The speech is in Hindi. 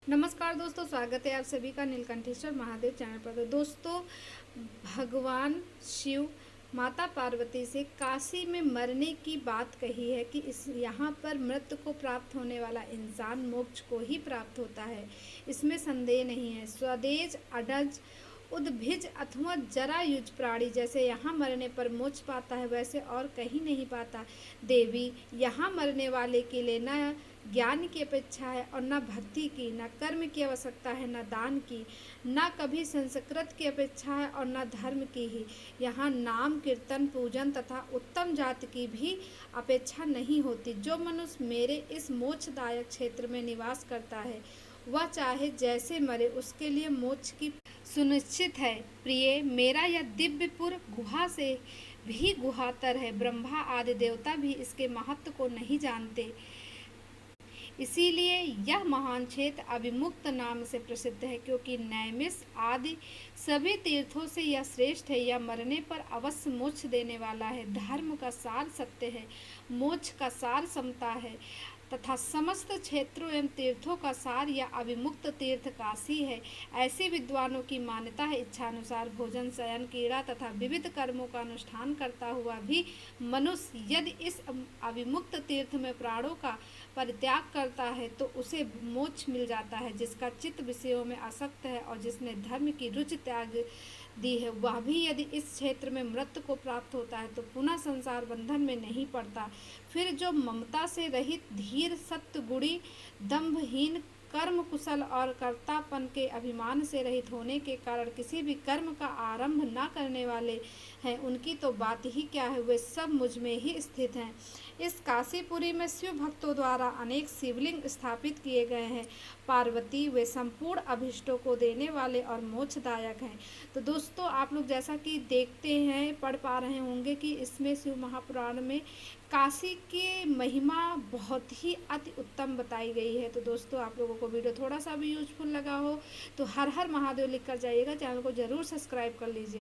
नमस्कार दोस्तों, स्वागत है आप सभी का नीलकंठेश्वर महादेव चैनल पर। तो दोस्तों, भगवान शिव माता पार्वती से काशी में मरने की बात कही है कि इस यहाँ पर मृत्यु को प्राप्त होने वाला इंसान मोक्ष को ही प्राप्त होता है, इसमें संदेह नहीं है। स्वदेज अडज उद्भिज अथवा जरायुज प्राणी जैसे यहाँ मरने पर मोक्ष पाता है, वैसे और कहीं नहीं पाता। देवी, यहाँ मरने वाले के लिए न ज्ञान की अपेक्षा है और न भक्ति की, न कर्म की आवश्यकता है, न दान की, न कभी संस्कृत की अपेक्षा है और न धर्म की ही। यहाँ नाम कीर्तन पूजन तथा उत्तम जाति की भी अपेक्षा नहीं होती। जो मनुष्य मेरे इस मोक्षदायक क्षेत्र में निवास करता है, वह चाहे जैसे मरे, उसके लिए मोक्ष की सुनिश्चित है। प्रिय, मेरा यह दिव्यपुर गुहा से भी गुहातर है। ब्रह्मा आदि देवता भी इसके महत्व को नहीं जानते, इसीलिए यह महान क्षेत्र अभिमुक्त नाम से प्रसिद्ध है, क्योंकि नैमिष आदि सभी तीर्थों से यह श्रेष्ठ है। यह मरने पर अवश्य मोक्ष देने वाला है। धर्म का सार सत्य है, मोक्ष का सार समता है तथा समस्त क्षेत्रों एवं तीर्थों का सार या अभिमुक्त तीर्थ काशी है। ऐसे विद्वानों की मान्यता है, इच्छानुसार भोजन, शयन, क्रीड़ा तथा विविध कर्मों का अनुष्ठान करता हुआ भी मनुष्य यदि इस अभिमुक्त तीर्थ में प्राणों का परित्याग करता है तो उसे मोक्ष मिल जाता है। जिसका चित्त विषयों में आसक्त है और जिसने धर्म की रुचि त्याग दी है, वह भी यदि इस क्षेत्र में मृत्यु को प्राप्त होता है तो पुनः संसार बंधन में नहीं पड़ता। फिर जो ममता से रहित, धीर, सत्य गुणी, दंभहीन, कर्म कुशल और कर्तापन के अभिमान से रहित होने के कारण किसी भी कर्म का आरंभ न करने वाले हैं, उनकी तो बात ही क्या है, वे सब मुझ में ही स्थित हैं। इस काशीपुरी में शिव भक्तों द्वारा अनेक शिवलिंग स्थापित किए गए हैं। पार्वती वे संपूर्ण अभिष्टों को देने वाले और मोक्षदायक हैं। तो दोस्तों, आप लोग जैसा कि देखते हैं, पढ़ पा रहे होंगे कि इसमें शिव महापुराण में काशी की महिमा बहुत ही अति उत्तम बताई गई है। तो दोस्तों, आप लोगों को वीडियो थोड़ा सा भी यूजफुल लगा हो तो हर हर महादेव लिख कर जाइएगा। चैनल को ज़रूर सब्सक्राइब कर लीजिए।